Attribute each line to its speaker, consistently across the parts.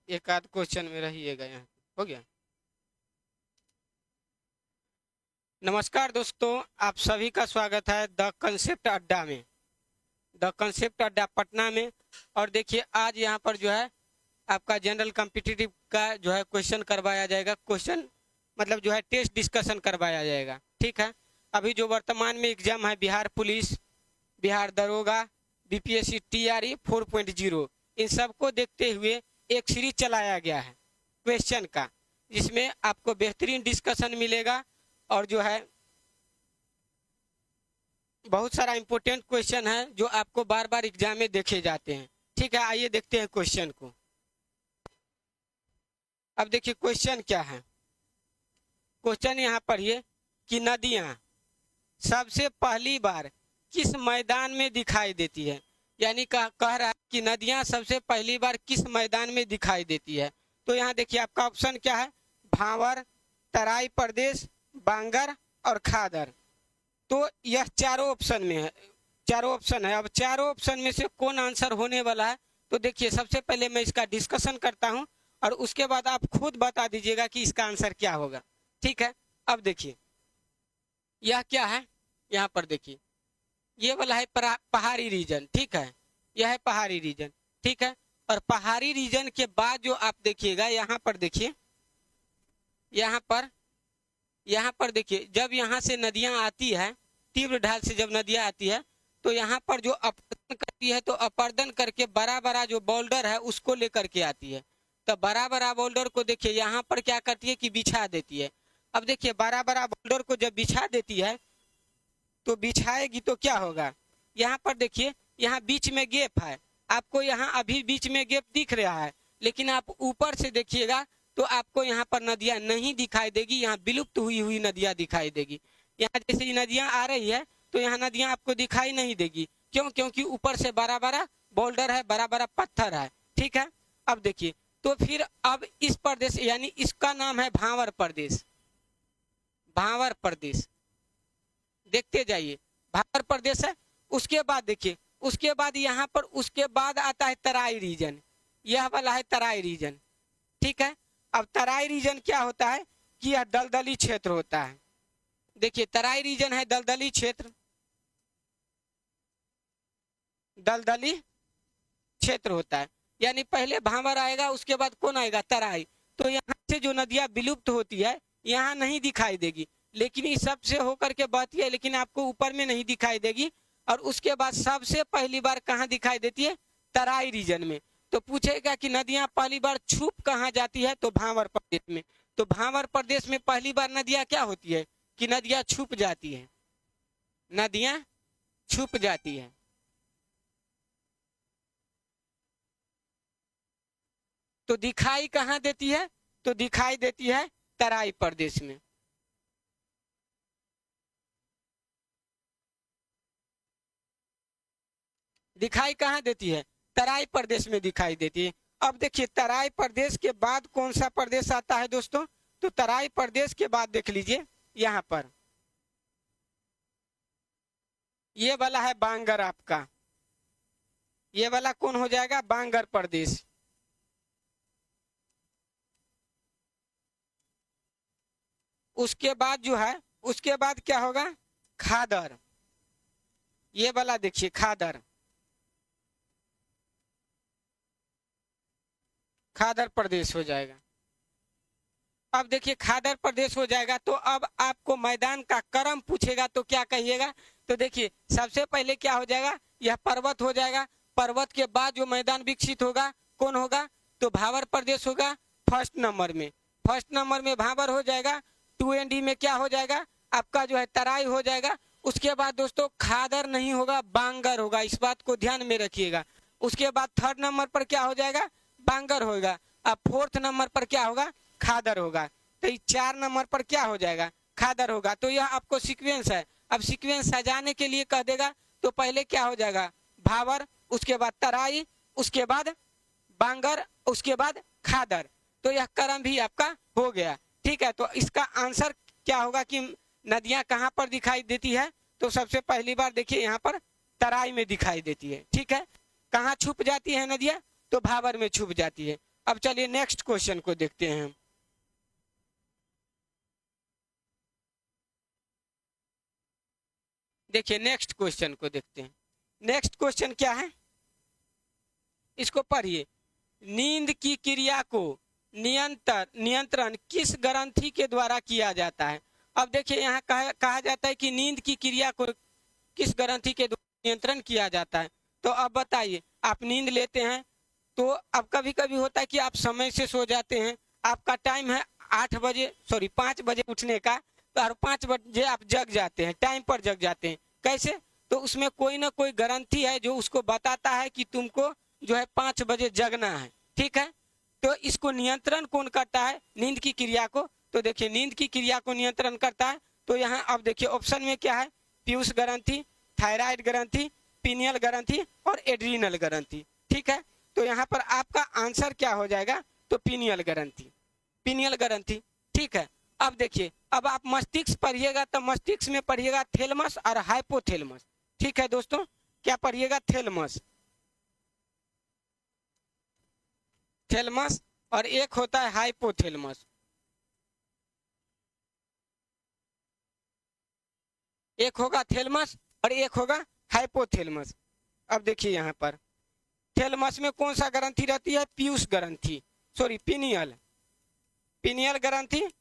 Speaker 1: एक आध क्वेश्चन में रहिएगा, यहाँ हो गया। नमस्कार दोस्तों, आप सभी का स्वागत है द कंसेप्ट अड्डा में, द कंसेप्ट अड्डा पटना में। और देखिए आज यहाँ पर जो है आपका जनरल कॉम्पिटिटिव का जो है क्वेश्चन करवाया जाएगा। क्वेश्चन मतलब जो है टेस्ट डिस्कशन करवाया जाएगा, ठीक है। अभी जो वर्तमान में एग्जाम है बिहार पुलिस, बिहार दरोगा, बीपीएससी टीआरई 4.0, इन सबको देखते हुए एक सीरीज चलाया गया है क्वेश्चन का, जिसमें आपको बेहतरीन डिस्कशन मिलेगा और जो है बहुत सारा इंपॉर्टेंट क्वेश्चन है जो आपको बार बार एग्जाम में देखे जाते हैं, ठीक है। आइए देखते हैं क्वेश्चन को। अब देखिए क्वेश्चन क्या है। क्वेश्चन यहाँ पढ़िए कि नदियाँ सबसे पहली बार किस मैदान में दिखाई देती है। यानी कह रहा है कि नदियाँ सबसे पहली बार किस मैदान में दिखाई देती है। तो यहाँ देखिए आपका ऑप्शन क्या है, भांवर, तराई प्रदेश, बांगर और खादर। तो यह चारों ऑप्शन में है, चारों ऑप्शन है। अब चारों ऑप्शन में से कौन आंसर होने वाला है, तो देखिए सबसे पहले मैं इसका डिस्कशन करता हूं और उसके बाद आप खुद बता दीजिएगा कि इसका आंसर क्या होगा, ठीक है। अब देखिए यह क्या है, यहाँ पर देखिए ये वाला है पहाड़ी रीजन, ठीक है। यह है पहाड़ी रीजन, ठीक है। और पहाड़ी रीजन के बाद जो आप देखिएगा यहाँ पर देखिए, यहाँ पर देखिए जब यहाँ से नदियां आती है, तीव्र ढाल से जब नदियां आती है तो यहाँ पर जो अपर्दन करती है, तो अपर्दन करके बड़ा बड़ा जो बोल्डर है उसको लेकर के आती है। तो बड़ा बड़ा बोल्डर को देखिए यहाँ पर क्या करती है कि बिछा देती है। अब देखिए बड़ा बड़ा बोल्डर को जब बिछा देती है तो बिछाएगी तो क्या होगा, यहाँ पर देखिए यहाँ बीच में गैप है, आपको यहाँ अभी बीच में गैप दिख रहा है, लेकिन आप ऊपर से देखिएगा तो आपको यहाँ पर नदियाँ नहीं दिखाई देगी, यहाँ विलुप्त हुई हुई नदियाँ दिखाई देगी। यहाँ जैसे नदियाँ आ रही है तो यहाँ नदियाँ आपको दिखाई नहीं देगी, क्यों? क्योंकि ऊपर से बड़ा बड़ा बोल्डर है, बड़ा बड़ा पत्थर है, ठीक है। अब देखिए तो फिर अब इस प्रदेश यानी इसका नाम है भांवर प्रदेश, भांवर प्रदेश, देखते जाइए भांवर प्रदेश है। उसके बाद देखिए, उसके बाद यहाँ पर उसके बाद आता है तराई रीजन, यह वाला है तराई रीजन, ठीक है। अब तराई रीजन क्या होता है कि यह दलदली क्षेत्र होता है। देखिए तराई रीजन है दलदली क्षेत्र, दलदली क्षेत्र होता है। यानी पहले भांवर आएगा, उसके बाद कौन आएगा, तराई। तो यहाँ से जो नदियाँ विलुप्त होती है यहाँ नहीं दिखाई देगी, लेकिन इस सब से होकर के बहती है, लेकिन आपको ऊपर में नहीं दिखाई देगी। और उसके बाद सबसे पहली बार कहाँ दिखाई देती है, तराई रीजन में। तो पूछेगा कि नदियां पहली बार छुप कहाँ जाती है, तो भांवर प्रदेश में। तो भांवर प्रदेश में पहली बार नदियां क्या होती है कि नदियां छुप जाती है, नदियां छुप जाती है। तो दिखाई कहाँ देती है, तो दिखाई देती है तराई प्रदेश में। दिखाई कहाँ देती है, तराई प्रदेश में दिखाई देती है। अब देखिए तराई प्रदेश के बाद कौन सा प्रदेश आता है दोस्तों, तो तराई प्रदेश के बाद देख लीजिए यहाँ पर ये वाला है बांगर, आपका ये वाला कौन हो जाएगा, बांगर प्रदेश। उसके बाद जो है, उसके बाद क्या होगा, खादर, ये वाला देखिए खादर, खादर प्रदेश हो जाएगा। अब देखिए खादर प्रदेश हो जाएगा तो अब आपको मैदान का क्रम पूछेगा तो क्या कहिएगा, तो देखिए सबसे पहले क्या हो जाएगा, यह पर्वत हो जाएगा। पर्वत के बाद जो मैदान विकसित होगा कौन होगा, तो भांवर प्रदेश होगा फर्स्ट नंबर में। फर्स्ट नंबर में भांवर हो जाएगा। 2 में क्या हो जाएगा, आपका जो है तराई हो जाएगा। उसके बाद दोस्तों खादर नहीं होगा, बांगर होगा, इस बात को ध्यान में रखिएगा। उसके बाद थर्ड नंबर पर क्या हो जाएगा, बांगर होगा। अब फोर्थ नंबर पर क्या होगा, खादर होगा। तो 4 नंबर पर क्या हो जाएगा, खादर होगा। तो यह आपको सीक्वेंस है। अब सीक्वेंस सजाने के लिए कह देगा तो पहले क्या हो जाएगा, भांवर, उसके बाद तराई, उसके बाद बांगर, उसके बाद खादर। तो यह क्रम भी आपका हो गया, ठीक है। तो इसका आंसर क्या होगा कि नदियां कहाँ पर दिखाई देती है, तो सबसे पहली बार देखिए यहाँ पर तराई में दिखाई देती है, ठीक है। कहाँ छुप जाती है नदियां, तो भांवर में छुप जाती है। अब चलिए नेक्स्ट क्वेश्चन को देखते हैं। देखिए नेक्स्ट क्वेश्चन को देखते हैं। नेक्स्ट क्वेश्चन क्या है, इसको पढ़िए। नींद की क्रिया को नियंत्रण किस ग्रंथि के द्वारा किया जाता है। अब देखिए यहाँ कहा जाता है कि नींद की क्रिया को किस ग्रंथि के द्वारा नियंत्रण किया जाता है। तो अब बताइए, आप नींद लेते हैं तो अब कभी कभी होता है कि आप समय से सो जाते हैं, आपका टाइम है 5 बजे उठने का, और 5 बजे आप जग जाते हैं, टाइम पर जग जाते हैं। कैसे? तो उसमें कोई ना कोई ग्रंथि है जो उसको बताता है कि तुमको जो है 5 बजे जगना है, ठीक है। तो इसको नियंत्रण कौन करता है, नींद की क्रिया को। तो देखिए नींद की क्रिया को नियंत्रण करता है, तो यहाँ अब देखिए ऑप्शन में क्या है, पीयूष ग्रंथि, थायराइड ग्रंथि, पीनियल ग्रंथि और एड्रीनल ग्रंथि, ठीक है। तो यहाँ पर आपका आंसर क्या हो जाएगा, तो पीनियल ग्रंथि, पीनियल ग्रंथि, ठीक है। अब देखिए, अब आप मस्तिष्क पढ़िएगा तो मस्तिष्क में पढ़िएगा थैलेमस और हाइपोथैलेमस, ठीक है दोस्तों। क्या पढ़िएगा, थैलेमस, थैलेमस, और एक होता है हाइपोथैलेमस। एक होगा थैलेमस और एक होगा हाइपोथैलेमस। अब देखिए यहाँ पर थैलेमस में कौन सा ग्रंथि रहती है, पीयूष ग्रंथि, सॉरी पीनियल, पीनियल ग्रंथि।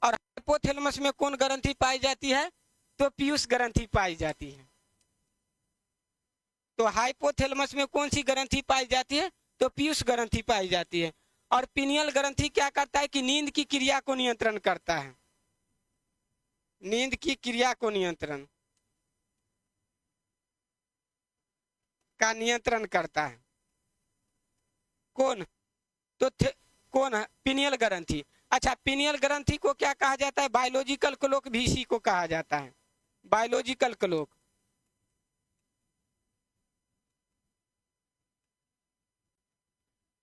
Speaker 1: और हाइपोथैलेमस में कौन ग्रंथि पाई जाती है, तो पीयूष ग्रंथि पाई जाती है। तो हाइपोथैलेमस में कौन सी ग्रंथि पाई जाती है, तो पीयूष ग्रंथि पाई जाती है। और पीनियल ग्रंथि क्या करता है कि नींद की क्रिया को नियंत्रण करता है, नींद की क्रिया को नियंत्रण करता है। कौन, तो कौन है, पीनियल ग्रंथि। अच्छा, पीनियल ग्रंथि को क्या कहा जाता है, बायोलॉजिकल क्लॉक भी इसी को कहा जाता है, बायोलॉजिकल क्लॉक।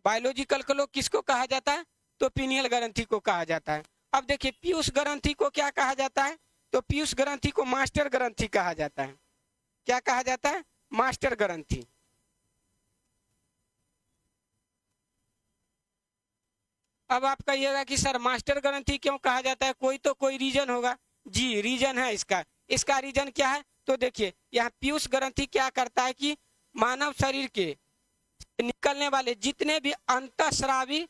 Speaker 1: बायोलॉजिकल क्लॉक किसको कहा जाता है, तो पीनियल ग्रंथि को कहा जाता है। अब देखिए पीयूष ग्रंथि को क्या कहा जाता है, तो पीयूष ग्रंथि को मास्टर ग्रंथि कहा जाता है। क्या कहा जाता है, मास्टर ग्रंथि। अब आप कहिएगा कि सर मास्टर ग्रंथि क्यों कहा जाता है, कोई तो कोई रीजन होगा। जी रीजन है इसका, इसका रीजन क्या है, तो देखिए यहाँ पीयूष ग्रंथि क्या करता है कि मानव शरीर के निकलने वाले जितने भी अंतःस्रावी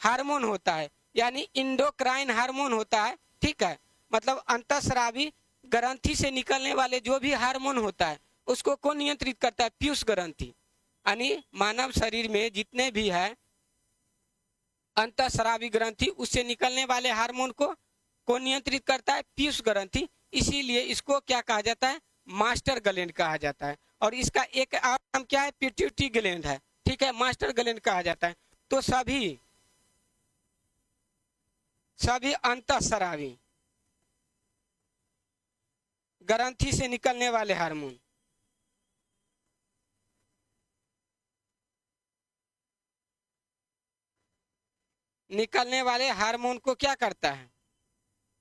Speaker 1: हार्मोन होता है, यानी इंडोक्राइन हार्मोन होता है, ठीक है, मतलब अंतःस्रावी ग्रंथि से निकलने वाले जो भी हार्मोन होता है उसको कौन नियंत्रित करता है, पीयूष ग्रंथि। यानी मानव शरीर में जितने भी है अंतःस्रावी ग्रंथि, उससे निकलने वाले हार्मोन को नियंत्रित करता है पीयूष ग्रंथि। इसीलिए इसको क्या कहा जाता है, मास्टर ग्लैंड कहा जाता है। और इसका एक और नाम क्या है, पिट्यूटरी ग्लैंड है, ठीक है, मास्टर ग्लैंड कहा जाता है। तो सभी अंतःस्रावी ग्रंथि से निकलने वाले हार्मोन को क्या करता है,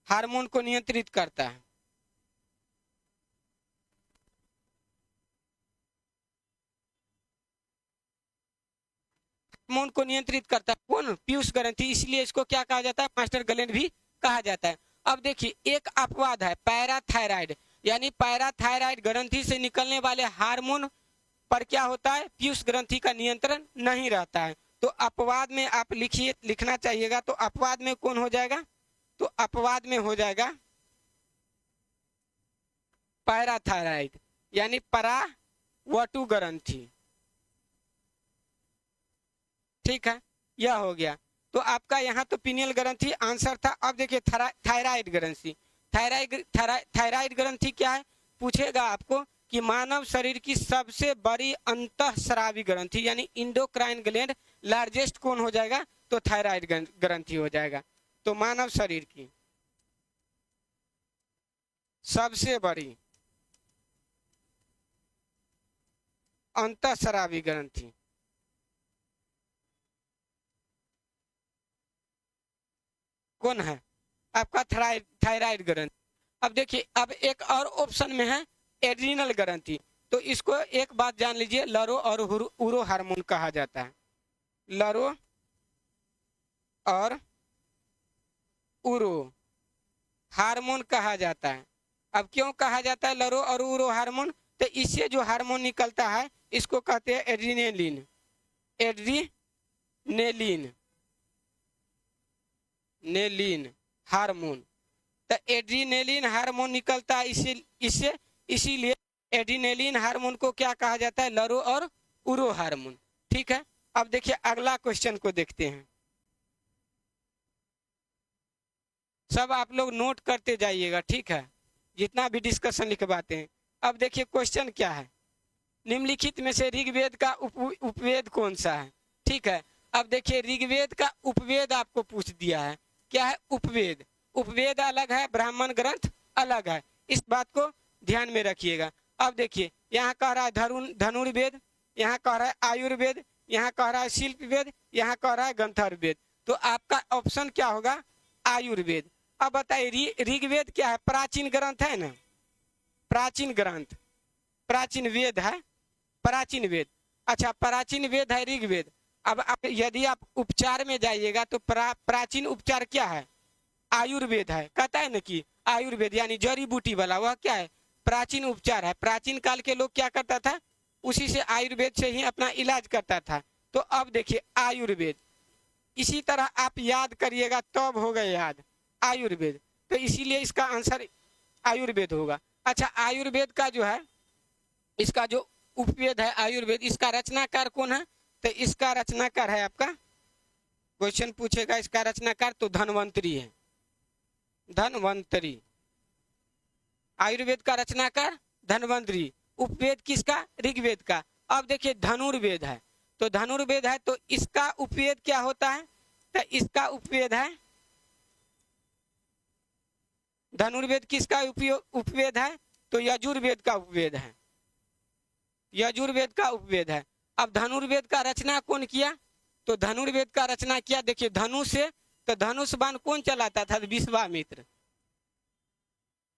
Speaker 1: हार्मोन को नियंत्रित करता है। हार्मोन को नियंत्रित करता है कौन, पीयूष ग्रंथि। इसलिए इसको क्या कहा जाता है, मास्टर ग्लैंड भी कहा जाता है। अब देखिए एक अपवाद है पैराथायराइड, यानी पैराथायराइड ग्रंथि से निकलने वाले हार्मोन पर क्या होता है, पीयूष ग्रंथि का नियंत्रण नहीं रहता है। तो अपवाद में आप लिखिए, लिखना चाहिएगा। तो अपवाद में कौन हो जाएगा, तो अपवाद में हो जाएगा पैराथायराइड, यानी परावटु ग्रंथि, ठीक है, यह हो गया। तो आपका यहाँ तो पीनियल ग्रंथि आंसर था। अब देखिए थायराइड ग्रंथि, थायराइड ग्रंथि क्या है, पूछेगा आपको कि मानव शरीर की सबसे बड़ी अंतःस्रावी ग्रंथि यानी इंडोक्राइन ग्लैंड लार्जेस्ट कौन हो जाएगा, तो थायराइड ग्रंथि हो जाएगा। तो मानव शरीर की सबसे बड़ी अंतःस्रावी ग्रंथि कौन है, आपका थायराइड ग्रंथि। अब देखिए अब एक और ऑप्शन में है एड्रीनल ग्रंथि। तो इसको एक बात जान लीजिए, लरो और उरो हार्मोन कहा जाता है, लरो और उरो हार्मोन कहा जाता है। अब क्यों कहा जाता है लरो और उरो हार्मोन? तो इससे जो हार्मोन निकलता है इसको कहते हैं एड्रीनेलिन। एड्रीनेलिन नेलिन हार्मोन। तो एड्रीनेलिन हार्मोन निकलता है इससे इसीलिए एड्रीनेलिन हार्मोन को क्या कहा जाता है? लरो और उरो हार्मोन। ठीक है, अब देखिए अगला क्वेश्चन को देखते हैं। सब आप लोग नोट करते जाइएगा, ठीक है, जितना भी डिस्कशन लिखवाते हैं। अब देखिए क्वेश्चन क्या है, निम्नलिखित में से ऋग्वेद का उपवेद कौन सा है? ठीक है, अब देखिए ऋग्वेद का उपवेद आपको पूछ दिया है। क्या है? उपवेद। उपवेद अलग है, ब्राह्मण ग्रंथ अलग है, इस बात को ध्यान में रखिएगा। अब देखिए यहाँ कह रहा है धनुर्वेद, यहाँ कह रहा है आयुर्वेद, यहाँ कह रहा है शिल्प वेद, यहाँ कह रहा है गंधर्व वेद। तो आपका ऑप्शन क्या होगा? आयुर्वेद। अब बताइए ऋग्वेद क्या है? प्राचीन ग्रंथ है ना, प्राचीन ग्रंथ, प्राचीन वेद है, प्राचीन वेद। अच्छा, प्राचीन वेद है ऋग्वेद। अब यदि आप उपचार में जाइएगा तो प्राचीन उपचार क्या है? आयुर्वेद है। कहता है ना कि आयुर्वेद यानी जड़ी बूटी वाला, वह क्या है? प्राचीन उपचार है। प्राचीन काल के लोग क्या करता था? उसी से आयुर्वेद से ही अपना इलाज करता था। तो अब देखिए आयुर्वेद, इसी तरह आप याद करिएगा तब होगा याद आयुर्वेद। तो इसीलिए इसका आंसर आयुर्वेद होगा। अच्छा, आयुर्वेद का जो है, इसका जो उपवेद है आयुर्वेद, इसका रचनाकार कौन है? तो इसका रचनाकार है आपका, क्वेश्चन पूछेगा इसका रचनाकार, तो धन्वंतरी है। धन्वंतरी, आयुर्वेद का रचनाकार धन्वंतरी। उपवेद किसका? ऋग्वेद का। अब देखिए धनुर्वेद है, तो धनुर्वेद है तो इसका उपवेद क्या होता है? तो इसका उपवेद है, धनुर्वेद किसका उपवेद है? तो यजुर्वेद का उपवेद है, यजुर्वेद का उपवेद है। अब धनुर्वेद का रचना कौन किया? तो धनुर्वेद का रचना किया, देखिए धनुष से, तो धनुष बाण कौन चलाता था? विश्वामित्र।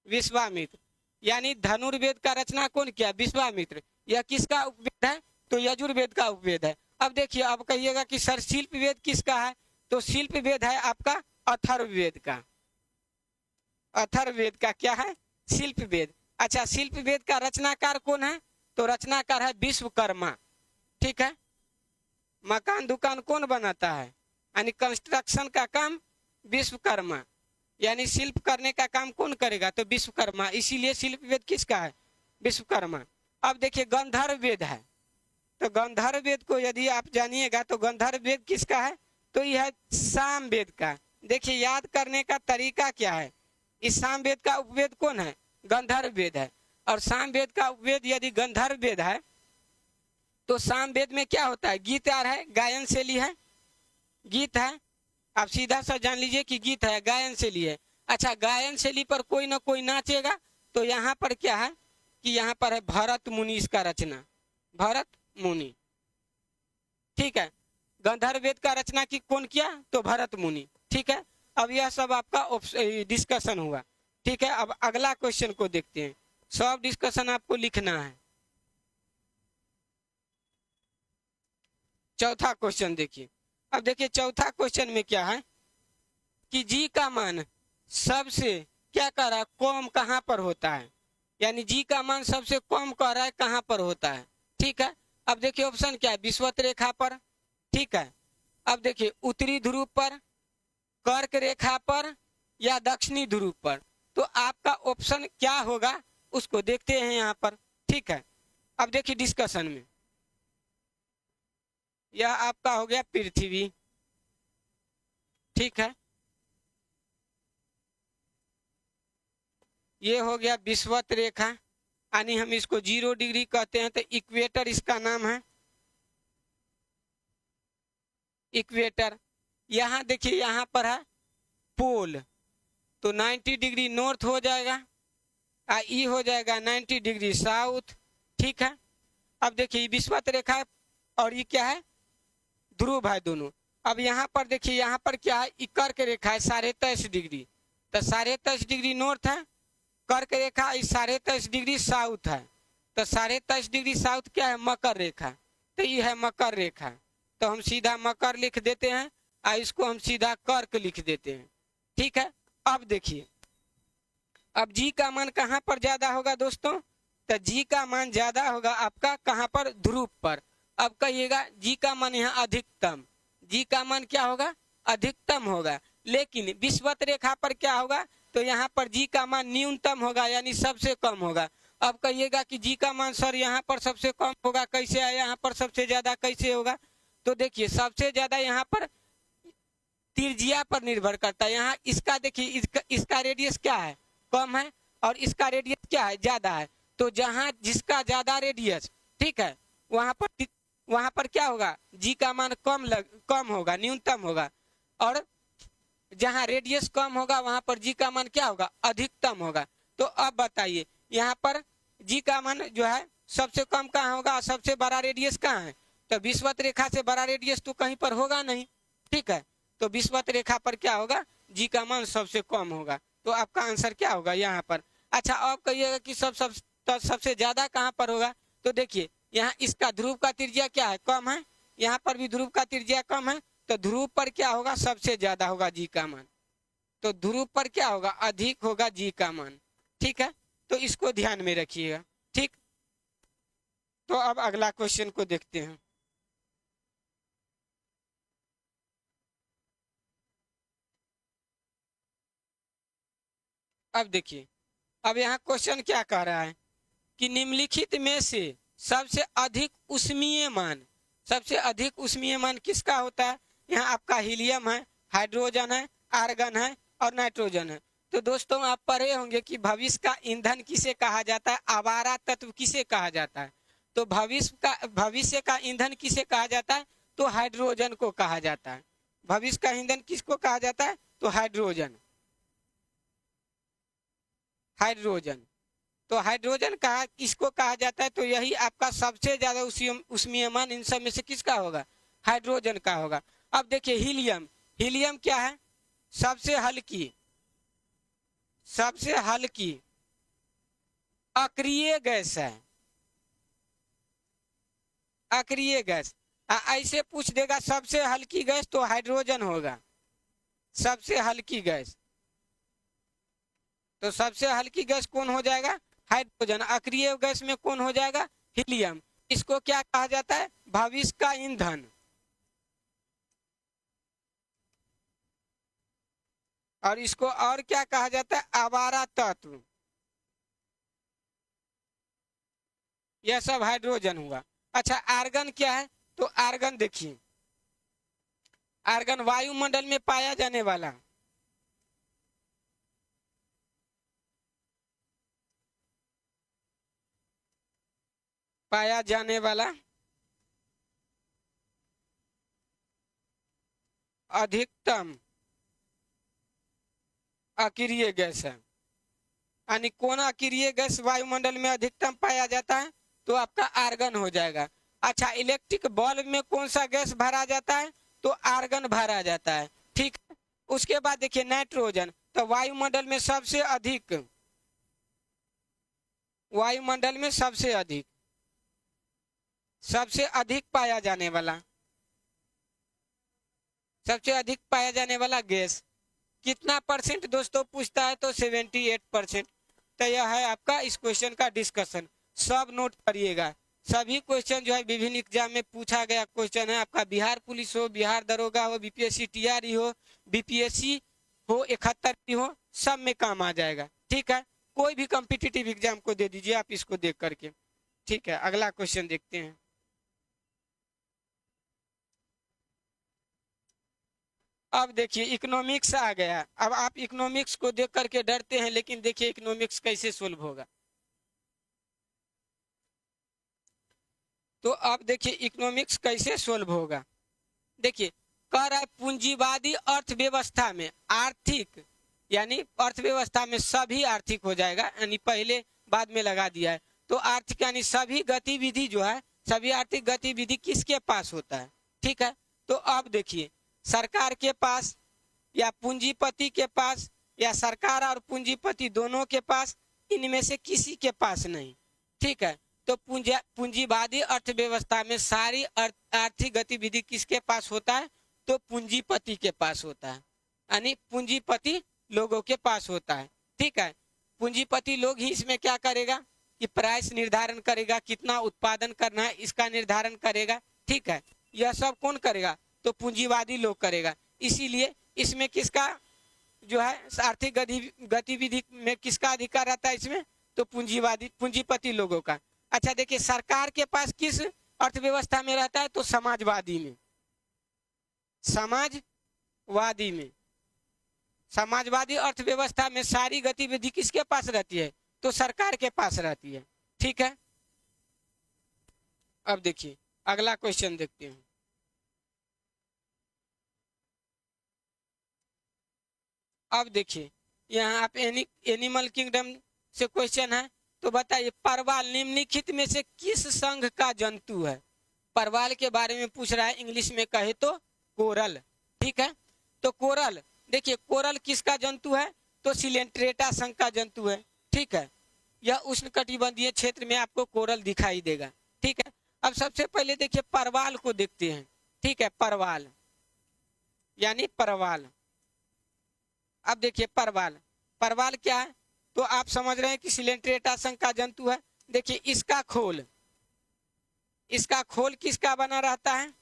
Speaker 1: विश्वामित्र, यानी धनुर्वेद का रचना कौन किया? विश्वामित्र। यह किसका उपवेद है? तो यजुर्वेद का उपवेद है। अब देखिए, अब कहिएगा कि सर शिल्प वेद किसका है? तो शिल्प वेद है आपका अथर्ववेद का। अथर्ववेद का क्या है? शिल्प वेद। अच्छा, शिल्प वेद का रचनाकार कौन है? तो रचनाकार है विश्वकर्मा। ठीक है, मकान दुकान कौन बनाता है? यानी कंस्ट्रक्शन का काम विश्वकर्मा, यानी शिल्प करने का काम कौन करेगा? तो विश्वकर्मा। इसीलिए शिल्प वेद किसका है? विश्वकर्मा। अब देखिए गंधर्व वेद है, तो गंधर्व वेद को यदि आप जानिएगा तो गंधर्व वेद किसका है? तो यह है साम वेद का। देखिए याद करने का तरीका क्या है, इस साम वेद का उपवेद कौन है? गंधर्व वेद है। और साम वेद का उपवेद यदि गंधर्व वेद है तो साम वेद में क्या होता है? गीत आ रहा है, गायन शैली है, गीत है। आप सीधा सा जान लीजिए कि गीत है, गायन शैली है। अच्छा, गायन शैली पर कोई ना कोई नाचेगा, तो यहाँ पर क्या है कि यहाँ पर है भरत मुनि इसका रचना, भरत मुनि। ठीक है, गंधर्व वेद का रचना की कौन किया? तो भरत मुनि। ठीक है, अब यह सब आपका डिस्कशन हुआ। ठीक है, अब अगला क्वेश्चन को देखते हैं। सब डिस्कशन आपको लिखना है। चौथा क्वेश्चन देखिए। अब देखिए चौथा क्वेश्चन में क्या है कि जी का मान सबसे क्या कह रहा है? कम कहाँ पर होता है, यानी जी का मान सबसे कम कह रहा है कहाँ पर होता है। ठीक है, अब देखिए ऑप्शन क्या है? विषुवत रेखा पर, ठीक है, अब देखिए उत्तरी ध्रुव पर, कर्क रेखा पर, या दक्षिणी ध्रुव पर। तो आपका ऑप्शन क्या होगा उसको देखते हैं यहाँ पर। ठीक है, अब देखिए डिस्कशन में यह आपका हो गया पृथ्वी। ठीक है, ये हो गया विषुवत रेखा, यानी हम इसको 0 डिग्री कहते हैं, तो इक्वेटर इसका नाम है, इक्वेटर। यहाँ देखिए यहाँ पर है पोल, तो 90 डिग्री नॉर्थ हो जाएगा, ई हो जाएगा 90 डिग्री साउथ। ठीक है, अब देखिए विषुवत रेखा और ये क्या है? ध्रुव है दोनों। अब यहाँ पर देखिए यहाँ पर क्या है? कर्क रेखा है 23.5 डिग्री, तो 23.5 डिग्री नॉर्थ है। कर्क रेखा 23.5 डिग्री साउथ है, तो 23.5 डिग्री साउथ क्या है? मकर रेखा। तो ये है मकर रेखा, तो हम सीधा मकर लिख देते हैं। इसको हम सीधा कर्क लिख देते हैं। ठीक है, अब देखिए, अब जी का मान कहाँ पर ज्यादा होगा दोस्तों? तो जी का मान ज्यादा होगा आपका कहाँ पर? ध्रुव पर। अब कहिएगा जी का मान यहाँ अधिकतम, जी का मान क्या होगा? अधिकतम होगा। लेकिन विषुवत रेखा पर क्या होगा? तो यहाँ पर जी का मान न्यूनतम होगा, यानी सबसे कम होगा। अब कहिएगा कि जी का मान सर यहाँ पर सबसे कम होगा कैसे है, यहाँ पर सबसे ज्यादा कैसे होगा? तो देखिए, सबसे ज्यादा यहाँ पर त्रिज्या पर निर्भर करता है। यहाँ इसका देखिए, इसका रेडियस क्या है? कम है, और इसका रेडियस क्या है? ज्यादा है। तो जहां जिसका ज्यादा रेडियस, ठीक है, वहां पर क्या होगा? जी का मान कम होगा, न्यूनतम होगा। और जहां रेडियस कम होगा वहां पर जी का मान क्या होगा? अधिकतम होगा। तो अब बताइए, यहाँ पर जी का मान जो है सबसे कम कहाँ होगा, सबसे बड़ा रेडियस कहाँ है? तो विषुवत रेखा से बड़ा रेडियस तो कहीं पर होगा नहीं। ठीक है, तो विषुवत रेखा पर क्या होगा? जी का मान सबसे कम होगा। तो आपका आंसर क्या होगा यहाँ पर? अच्छा, अब कहिएगा कि सबसे ज्यादा कहाँ पर होगा? तो देखिए, यहाँ इसका ध्रुव का त्रिज्या क्या है? कम है। यहाँ पर भी ध्रुव का त्रिज्या कम है, तो ध्रुव पर क्या होगा? सबसे ज्यादा होगा जी का मान। तो ध्रुव पर क्या होगा? अधिक होगा जी का मान। ठीक है, तो इसको ध्यान में रखिएगा। ठीक, तो अब अगला क्वेश्चन को देखते हैं। अब देखिए, अब यहाँ क्वेश्चन क्या कह रहा है कि निम्नलिखित में से सबसे अधिक उष्मीय मान, सबसे अधिक उष्मीय मान किसका होता है? यहाँ आपका हीलियम है, हाइड्रोजन है, आर्गन है और नाइट्रोजन है। तो दोस्तों, आप पढ़े होंगे कि भविष्य का ईंधन किसे कहा जाता है? आवारा तत्व किसे कहा जाता है? तो भविष्य का ईंधन किसे कहा जाता है? तो हाइड्रोजन को कहा जाता है। भविष्य का ईंधन किसको कहा जाता है? तो हाइड्रोजन। हाइड्रोजन, तो हाइड्रोजन कहा किसको कहा जाता है? तो यही आपका सबसे ज्यादा उष्मीयमान इन सब में से किसका होगा? हाइड्रोजन का होगा। अब देखिए हीलियम, हीलियम क्या है? सबसे हल्की, सबसे हल्की अक्रिय गैस है, अक्रिय गैस। ऐसे पूछ देगा सबसे हल्की गैस, तो हाइड्रोजन होगा सबसे हल्की गैस। तो सबसे हल्की गैस कौन हो जाएगा? हाइड्रोजन। अक्रिय गैस में कौन हो जाएगा? हीलियम। इसको क्या कहा जाता है? भविष्य का ईंधन। और इसको और क्या कहा जाता है? आवारा तत्व। यह सब हाइड्रोजन हुआ। अच्छा, आर्गन क्या है? तो आर्गन देखिए, आर्गन वायुमंडल में पाया जाने वाला, पाया जाने वाला अधिकतम अक्रिय गैस है। यानी कौन अक्रिय गैस वायुमंडल में अधिकतम पाया जाता है? तो आपका आर्गन हो जाएगा। अच्छा, इलेक्ट्रिक बल्ब में कौन सा गैस भरा जाता है? तो आर्गन भरा जाता है। ठीक है, उसके बाद देखिए नाइट्रोजन, तो वायुमंडल में सबसे अधिक, वायुमंडल में सबसे अधिक, सबसे अधिक पाया जाने वाला, सबसे अधिक पाया जाने वाला गैस कितना परसेंट दोस्तों पूछता है? तो 78%। तो यह है आपका इस क्वेश्चन का डिस्कशन। सब नोट करिएगा, सभी क्वेश्चन जो है विभिन्न एग्जाम में पूछा गया क्वेश्चन है। आपका बिहार पुलिस हो, बिहार दरोगा हो, बीपीएससी टीआरई हो, बीपीएससी हो, 71 हो, सब में काम आ जाएगा। ठीक है, कोई भी कॉम्पिटिटिव एग्जाम को दे दीजिए आप इसको देख करके। ठीक है, अगला क्वेश्चन देखते हैं। अब देखिए इकोनॉमिक्स आ गया। अब आप इकोनॉमिक्स को देख करके डरते हैं, लेकिन देखिए इकोनॉमिक्स कैसे सोल्व होगा। तो अब देखिए इकोनॉमिक्स कैसे सोल्व होगा। देखिए, कह रहा है पूंजीवादी अर्थव्यवस्था में आर्थिक, यानी अर्थव्यवस्था में सभी आर्थिक हो जाएगा, यानी पहले बाद में लगा दिया है। तो आर्थिक यानी सभी गतिविधि जो है, सभी आर्थिक गतिविधि किसके पास होता है? ठीक है, तो अब देखिए सरकार के पास, या पूंजीपति के पास, या सरकार और पूंजीपति दोनों के पास, इनमें से किसी के पास नहीं। ठीक है, तो पूंजीवादी अर्थव्यवस्था में सारी आर्थिक गतिविधि किसके पास होता है? तो पूंजीपति के पास होता है, यानी पूंजीपति लोगों के पास होता है। ठीक है, पूंजीपति लोग ही इसमें क्या करेगा कि प्राइस निर्धारण करेगा, कितना उत्पादन करना है इसका निर्धारण करेगा। ठीक है, यह सब कौन करेगा? तो पूंजीवादी लोग करेगा। इसीलिए इसमें किसका जो है आर्थिक गतिविधि में किसका अधिकार रहता है इसमें? तो पूंजीवादी पूंजीपति लोगों का। अच्छा देखिए, सरकार के पास किस अर्थव्यवस्था में रहता है? तो समाजवादी में, समाजवादी में, समाजवादी अर्थव्यवस्था में सारी गतिविधि किसके पास रहती है? तो सरकार के पास रहती है। ठीक है, अब देखिए अगला क्वेश्चन देखते हैं। अब देखिए यहाँ आप एनिमल किंगडम से क्वेश्चन है, तो बताइए परवाल निम्नलिखित में से किस संघ का जंतु है? परवाल के बारे में पूछ रहा है, इंग्लिश में कहे तो कोरल। ठीक है, तो कोरल, देखिए कोरल किसका जंतु है? तो सिलेंट्रेटा संघ का जंतु है। ठीक है, यह उष्णकटिबंधीय क्षेत्र में आपको कोरल दिखाई देगा। ठीक है, अब सबसे पहले देखिए परवाल को देखते हैं। ठीक है, परवाल यानी परवाल। अब देखिए परवाल, परवाल क्या है? तो आप समझ रहे हैं कि सिलेंट्रेटा संघ का जंतु है। देखिए इसका खोल, इसका खोल किसका बना रहता है?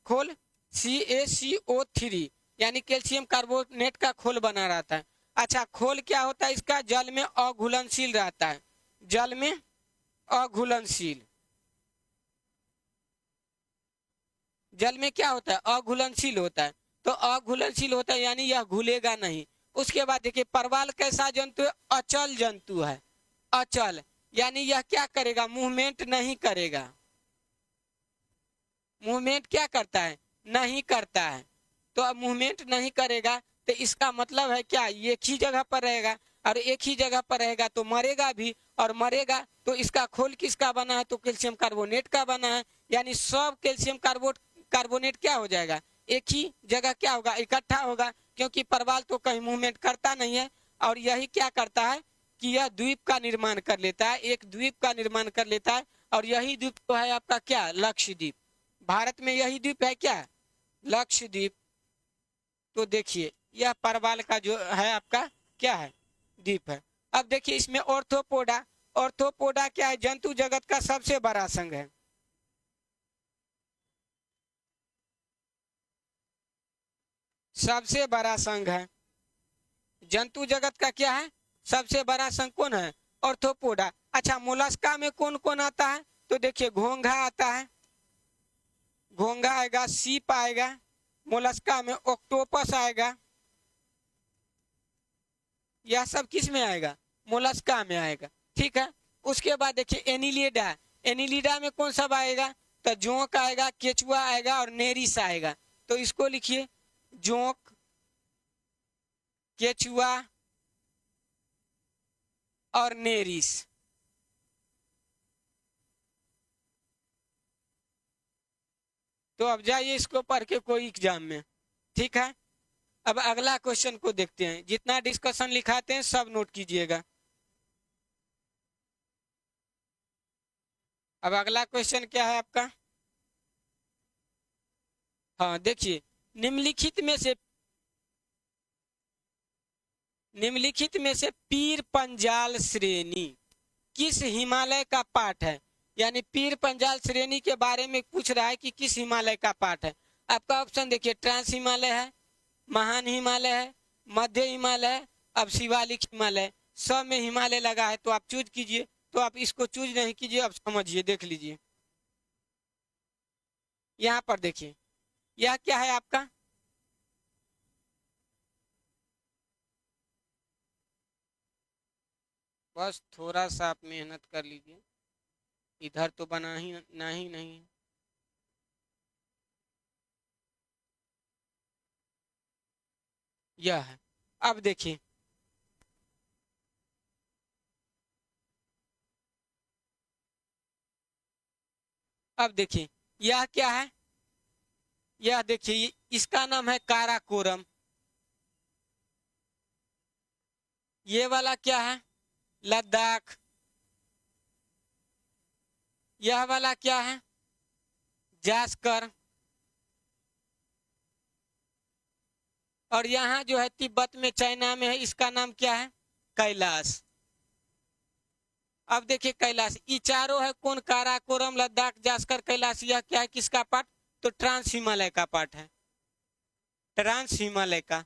Speaker 1: खोल CaCO3 यानी कैल्शियम कार्बोनेट का खोल बना रहता है। अच्छा, खोल क्या होता है इसका? जल में अघुलनशील रहता है, जल में अघुलनशील। जल में क्या होता है? अघुलनशील होता है। तो अघुलनशील होता है यानी यह घुलेगा नहीं। उसके बाद देखिए परवाल कैसा जंतु है? अचल जंतु है। अचल यानी यह क्या करेगा? मूवमेंट नहीं करेगा। मूवमेंट क्या करता है? नहीं करता है। तो अब मूवमेंट नहीं करेगा तो इसका मतलब है क्या? एक ही जगह पर रहेगा, और एक ही जगह पर रहेगा तो मरेगा भी, और मरेगा तो इसका खोल किसका बना है? तो कैल्शियम कार्बोनेट का बना है। यानी सब कैल्शियम कार्बोनेट क्या हो जाएगा? एक ही जगह क्या होगा? इकट्ठा होगा, क्योंकि परवाल तो कहीं मूवमेंट करता नहीं है। और यही क्या करता है कि यह द्वीप का निर्माण कर लेता है, एक द्वीप का निर्माण कर लेता है। और यही द्वीप तो है आपका क्या? लक्षद्वीप। भारत में यही द्वीप है क्या? लक्षद्वीप। तो देखिए यह परवाल का जो है आपका क्या है? द्वीप है। अब देखिए इसमें ऑर्थोपोडा, ऑर्थोपोडा क्या है? जंतु जगत का सबसे बड़ा संघ है। सबसे बड़ा संघ है जंतु जगत का। क्या है? सबसे बड़ा संघ कौन है? ऑर्थोपोडा। अच्छा, मोलस्का में कौन कौन आता है? तो देखिए घोंघा आता है, घोंघा आएगा, सीप आएगा, मोलस्का में ऑक्टोपस आएगा। यह सब किस में आएगा? मोलस्का में आएगा। ठीक है, उसके बाद देखिए एनिलिडा, एनिलिडा में कौन सब आएगा? तो जोंक आएगा, केचुआ आएगा और नेरिस आएगा। तो इसको लिखिए, जोंक, केचुआ और नेरिस। तो अब जाइए इसको पढ़ के कोई एग्जाम में। ठीक है, अब अगला क्वेश्चन को देखते हैं। जितना डिस्कशन लिखाते हैं सब नोट कीजिएगा। अब अगला क्वेश्चन क्या है आपका? हाँ देखिए, निम्नलिखित में से पीर पंजाल श्रेणी किस हिमालय का पार्ट है? यानी पीर पंजाल श्रेणी के बारे में पूछ रहा है कि किस हिमालय का पार्ट है। आपका ऑप्शन देखिए, ट्रांस हिमालय है, महान हिमालय है, मध्य हिमालय है, अब शिवालिक हिमालय है। सब में हिमालय लगा है, तो आप चूज कीजिए। तो आप इसको चूज नहीं कीजिए, अब समझिए, देख लीजिए। यहाँ पर देखिए, यह क्या है आपका? बस थोड़ा सा आप मेहनत कर लीजिए, इधर तो बना ही नहीं। यह है। अब देखिए, अब देखिए यह क्या है? यह देखिए इसका नाम है काराकोरम। ये वाला क्या है? लद्दाख। यह वाला क्या है? जास्कर। और यहाँ जो है तिब्बत में, चाइना में है, इसका नाम क्या है? कैलाश। अब देखिए कैलाश, ये चारों है कौन? काराकोरम, लद्दाख, जास्कर, कैलाश। यह क्या है? किसका पार्ट? तो ट्रांस हिमालय का पार्ट है, ट्रांस हिमालय का,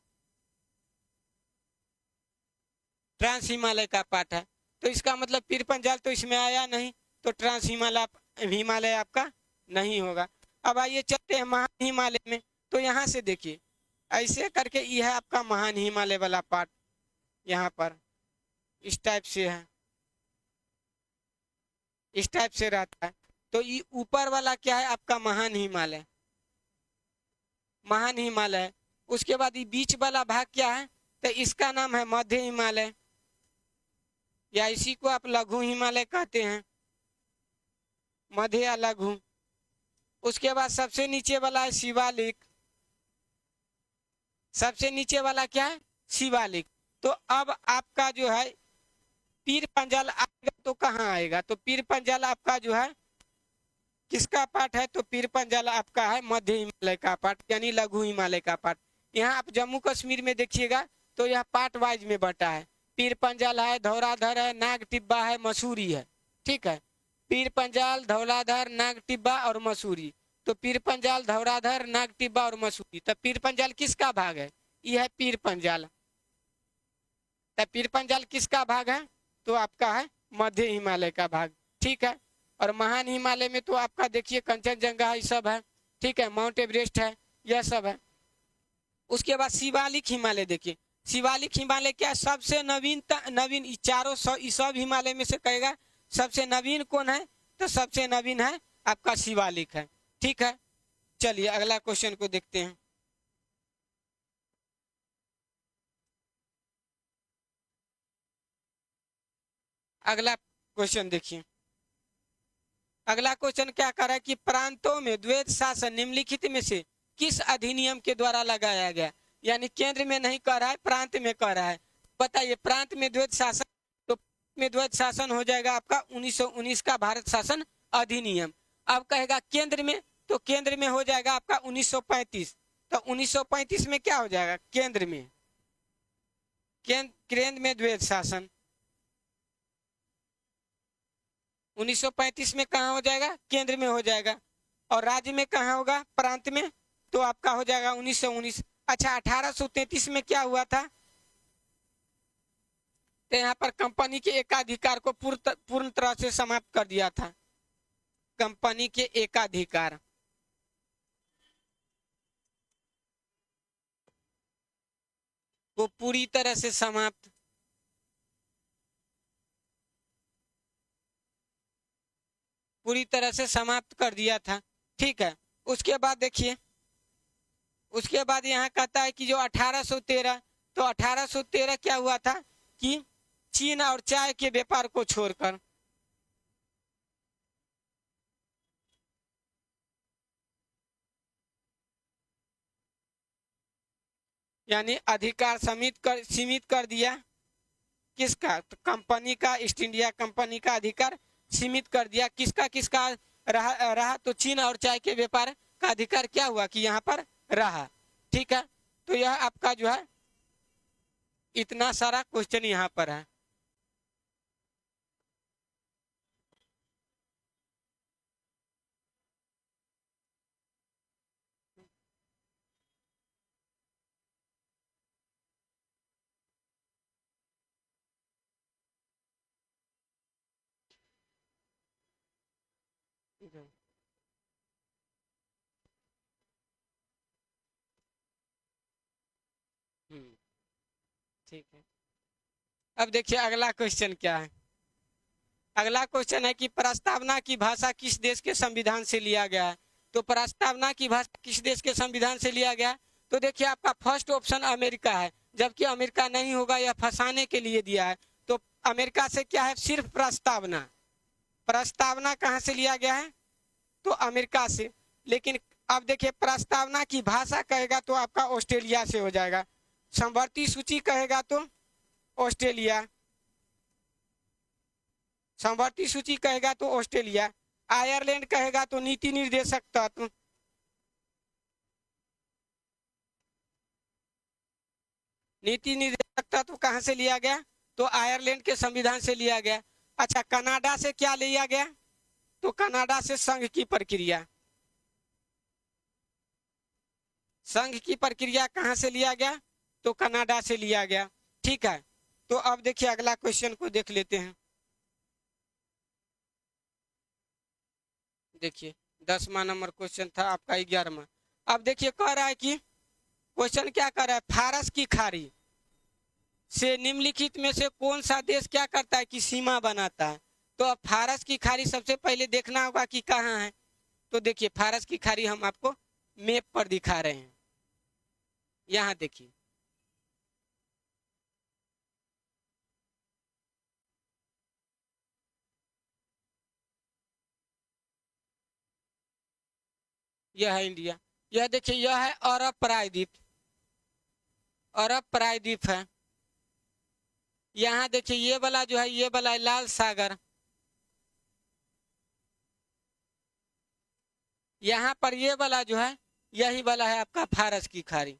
Speaker 1: ट्रांस हिमालय का पार्ट है। तो इसका मतलब पीर पंजाल तो इसमें आया नहीं, तो ट्रांस हिमालय, हिमालय आपका नहीं होगा। अब आइए चलते हैं महान हिमालय में। तो यहाँ से देखिए ऐसे करके यह है आपका महान हिमालय वाला पार्ट, यहाँ पर इस टाइप से है, इस टाइप से रहता है। तो ये ऊपर वाला क्या है? आपका महान हिमालय, महान हिमालय। उसके बाद ये बीच वाला भाग क्या है? तो इसका नाम है मध्य हिमालय, या इसी को आप लघु हिमालय कहते हैं, मध्य या लघु। उसके बाद सबसे नीचे वाला है शिवालिक, सबसे नीचे वाला क्या है? शिवालिक। तो अब आपका जो है पीर पंजाल आएगा तो कहाँ आएगा? तो पीर पंजाल आपका जो है किसका पार्ट है? तो पीर पंजाल आपका है मध्य हिमालय का पार्ट, यानी लघु हिमालय का पार्ट। यहाँ आप जम्मू कश्मीर में देखिएगा तो यह पार्ट वाइज में बटा है। पीर पंजाल है, धौलाधर है, नाग टिब्बा है, मसूरी है। ठीक है, पीर पंजाल, धौलाधर, नाग टिब्बा और मसूरी। तो पीर पंजाल, धौलाधर, नाग टिब्बा और मसूरी। तब पीर पंजाल किसका भाग है? यह है पीर पंजाल। तब पीर पंजाल किसका भाग है? तो आपका है मध्य हिमालय का भाग। ठीक है, और महान हिमालय में तो आपका देखिए कंचनजंगा है, सब है। ठीक है, माउंट एवरेस्ट है, यह सब है। उसके बाद शिवालिक हिमालय देखिए, शिवालिक हिमालय क्या? सबसे नवीन, नवीन चारों सब हिमालय में से कहेगा सबसे नवीन कौन है? तो सबसे नवीन है आपका शिवालिक है। ठीक है, चलिए अगला क्वेश्चन को देखते हैं। अगला क्वेश्चन देखिए, अगला क्वेश्चन क्या कर रहा है कि प्रांतों में द्वैत शासन निम्नलिखित में से किस अधिनियम के द्वारा लगाया गया? यानी केंद्र में नहीं कह रहा है, प्रांत में कह रहा है। बताइए, प्रांत में द्वैत शासन, तो में द्वैत शासन हो जाएगा आपका 1919 का भारत शासन अधिनियम। अब कहेगा केंद्र में, तो केंद्र में हो जाएगा आपका 1935। तो 1935 में क्या हो जाएगा? केंद्र में, केंद्र में द्वैत शासन 1935 में कहाँ हो जाएगा? केंद्र में हो जाएगा। और राज्य में कहाँ होगा? प्रांत में। तो आपका हो जाएगा 1919। अच्छा, 1833 में क्या हुआ था? तो यहाँ पर कंपनी के एकाधिकार को पूर्ण तरह से समाप्त कर दिया था। कंपनी के एकाधिकार को पूरी तरह से समाप्त, पूरी तरह से समाप्त कर दिया था। ठीक है, उसके बाद देखिए, उसके बाद यहाँ कहता है कि जो 1813, तो 1813 क्या हुआ था कि चीन और चाय के व्यापार को छोड़कर, यानी अधिकार सीमित कर दिया। किसका? तो कंपनी का, ईस्ट इंडिया कंपनी का अधिकार सीमित कर दिया। किसका किसका रहा? तो चीन और चाय के व्यापार का अधिकार क्या हुआ कि यहाँ पर रहा। ठीक है, तो यह आपका जो है इतना सारा क्वेश्चन यहाँ पर है। ठीक है, अब देखिए अगला क्वेश्चन क्या है। अगला क्वेश्चन है कि प्रस्तावना की भाषा किस देश के संविधान से लिया गया है? तो प्रस्तावना की भाषा किस देश के संविधान से लिया गया? तो देखिए आपका फर्स्ट ऑप्शन अमेरिका है, जबकि अमेरिका नहीं होगा, यह फंसाने के लिए दिया है। तो अमेरिका से क्या है? सिर्फ प्रस्तावना। प्रस्तावना कहाँ से लिया गया है? तो अमेरिका से। लेकिन अब देखिए प्रस्तावना की भाषा कहेगा तो आपका ऑस्ट्रेलिया से हो जाएगा। समवर्ती सूची कहेगा तो ऑस्ट्रेलिया, समवर्ती सूची कहेगा तो ऑस्ट्रेलिया। आयरलैंड कहेगा तो नीति निर्देशक तत्व, नीति निर्देशक तत्व कहाँ से लिया गया? तो आयरलैंड के संविधान से लिया गया। अच्छा, कनाडा से क्या लिया गया? तो कनाडा से संघ की प्रक्रिया। संघ की प्रक्रिया कहाँ से लिया गया? तो कनाडा से लिया गया। ठीक है, तो अब देखिए अगला क्वेश्चन को देख लेते हैं। देखिए 10वां नंबर क्वेश्चन था आपका 11वां। अब देखिए कह रहा है कि क्वेश्चन क्या कर रहा है, फारस की खाड़ी से निम्नलिखित में से कौन सा देश क्या करता है कि सीमा बनाता है? तो अब फारस की खाड़ी सबसे पहले देखना होगा कि कहाँ है। तो देखिए फारस की खाड़ी हम आपको मैप पर दिखा रहे हैं, यहाँ देखिए। यह है इंडिया। यह देखिए यह है अरब प्रायद्वीप, अरब प्रायद्वीप है। यहाँ देखिए ये वाला जो है, ये वाला है लाल सागर। यहाँ पर ये वाला जो है, यही वाला है आपका फारस की खाड़ी।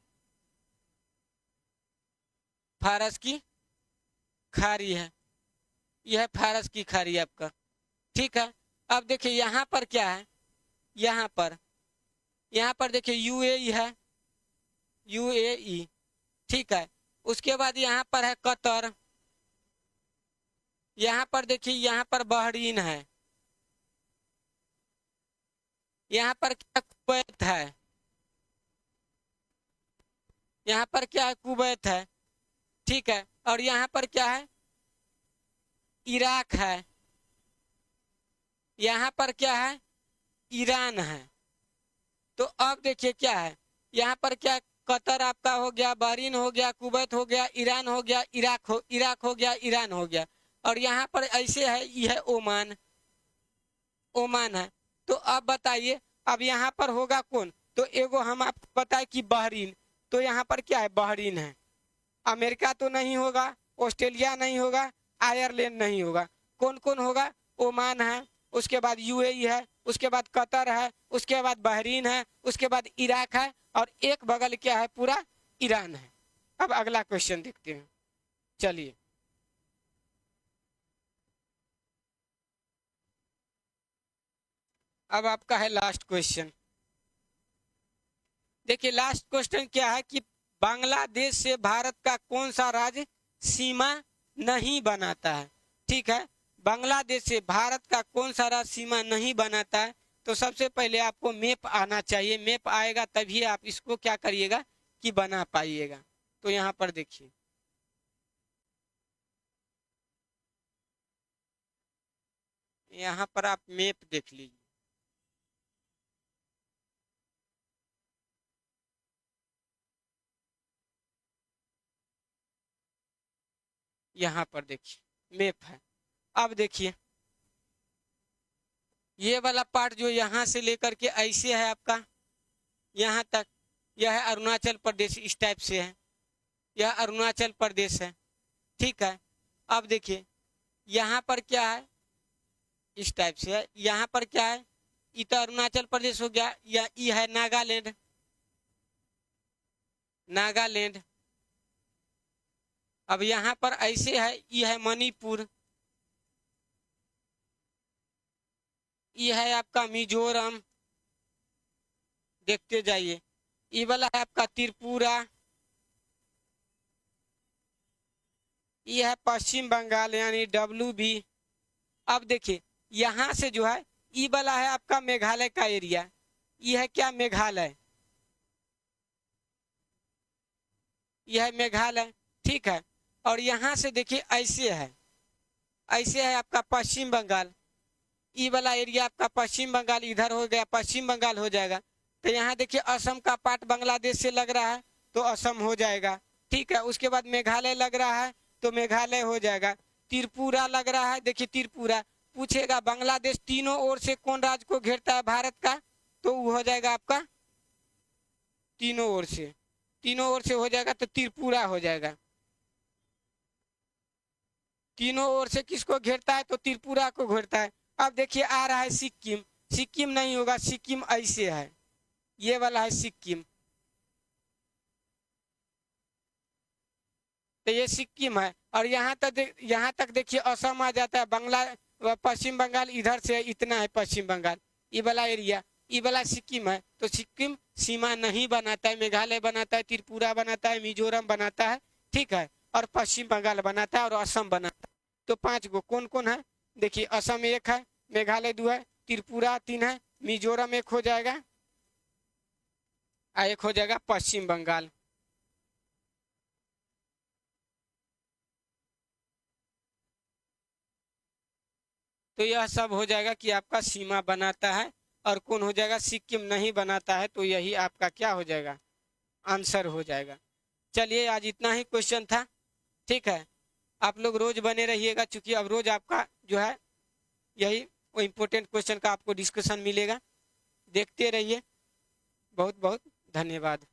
Speaker 1: फारस की खाड़ी है, यह फारस की खाड़ी आपका। ठीक है, अब देखिए यहाँ पर क्या है, यहाँ पर देखिए यूएई है, यूएई। ठीक है, उसके बाद यहाँ पर है कतर। यहाँ पर देखिए यहाँ पर बहरीन है। यहाँ पर क्या, कुवैत है। यहाँ पर क्या है, कुवैत है। ठीक है, और यहाँ पर क्या है, इराक है। यहाँ पर क्या है, ईरान है। तो अब देखिए क्या है, यहाँ पर क्या, कतर आपका हो गया, बहरीन हो गया, कुवैत हो गया, ईरान हो गया, इराक हो गया, ईरान हो गया। और यहाँ पर ऐसे है, यह ओमान, ओमान है। तो अब बताइए, अब यहाँ पर होगा कौन? तो एगो हम आपको बताए कि बहरीन, तो यहाँ पर क्या है, बहरीन है। अमेरिका तो नहीं होगा, ऑस्ट्रेलिया नहीं होगा, आयरलैंड नहीं होगा। कौन कौन होगा? ओमान है, उसके बाद यूएई है, उसके बाद कतर है, उसके बाद बहरीन है, उसके बाद इराक है, और एक बगल क्या है, पूरा ईरान है। अब अगला क्वेश्चन देखते हैं, चलिए। अब आपका है लास्ट क्वेश्चन। देखिए लास्ट क्वेश्चन क्या है कि बांग्लादेश से भारत का कौन सा राज्य सीमा नहीं बनाता है? ठीक है, बांग्लादेश से भारत का कौन सा राज्य सीमा नहीं बनाता है? तो सबसे पहले आपको मैप आना चाहिए, मैप आएगा तभी आप इसको क्या करिएगा कि बना पाइएगा। तो यहाँ पर देखिए, यहाँ पर आप मैप देख लीजिए। यहाँ पर देखिए मैप है। अब देखिए ये वाला पार्ट जो यहाँ से लेकर के ऐसे है आपका यहाँ तक, यह है अरुणाचल प्रदेश, इस टाइप से है, यह अरुणाचल प्रदेश है। ठीक है, अब देखिए यहाँ पर क्या है, इस टाइप से है। यहाँ पर क्या है, ये तो अरुणाचल प्रदेश हो गया, या ये है नागालैंड, नागालैंड। अब यहाँ पर ऐसे है, ये है मणिपुर, ये है आपका मिजोरम, देखते जाइए। ये वाला है आपका त्रिपुरा, ये है पश्चिम बंगाल यानी WB। अब देखिए यहाँ से जो है, ये वाला है आपका मेघालय का एरिया, ये है क्या, मेघालय, यह है मेघालय। ठीक है, और यहाँ से देखिए ऐसे है, ऐसे है आपका पश्चिम बंगाल, ये वाला एरिया आपका पश्चिम बंगाल, इधर हो गया पश्चिम बंगाल हो जाएगा। तो यहाँ देखिए असम का पार्ट बांग्लादेश से लग रहा है, तो असम हो जाएगा। ठीक है, उसके बाद मेघालय लग रहा है, तो मेघालय हो जाएगा। त्रिपुरा लग रहा है, देखिए त्रिपुरा, पूछेगा बांग्लादेश तीनों ओर से कौन राज्य को घेरता है भारत का? तो वो हो जाएगा आपका तीनों ओर से, तीनों ओर से हो जाएगा, तो त्रिपुरा हो जाएगा। तीनों ओर से किसको घेरता है? तो त्रिपुरा को घेरता है। अब देखिए आ रहा है सिक्किम, सिक्किम नहीं होगा, सिक्किम ऐसे है, ये वाला है सिक्किम। तो ये सिक्किम है। और यहाँ तक देखिए असम आ जाता है, पश्चिम बंगाल इधर से इतना है, पश्चिम बंगाल ये वाला एरिया, ये वाला सिक्किम है। तो सिक्किम सीमा नहीं बनाता है, मेघालय बनाता है, त्रिपुरा बनाता है, मिजोरम बनाता है, ठीक है, और पश्चिम बंगाल बनाता है और असम बनाता है। तो 5 गो कौन कौन है देखिए, असम 1 है, मेघालय 2 है, त्रिपुरा 3 है, मिजोरम 1 हो जाएगा, 1 हो जाएगा पश्चिम बंगाल। तो यह सब हो जाएगा कि आपका सीमा बनाता है, और कौन हो जाएगा, सिक्किम नहीं बनाता है। तो यही आपका क्या हो जाएगा, आंसर हो जाएगा। चलिए आज इतना ही क्वेश्चन था, ठीक है। आप लोग रोज बने रहिएगा, चूंकि अब रोज आपका जो है यही वो इम्पोर्टेंट क्वेश्चन का आपको डिस्कशन मिलेगा। देखते रहिए। बहुत बहुत धन्यवाद।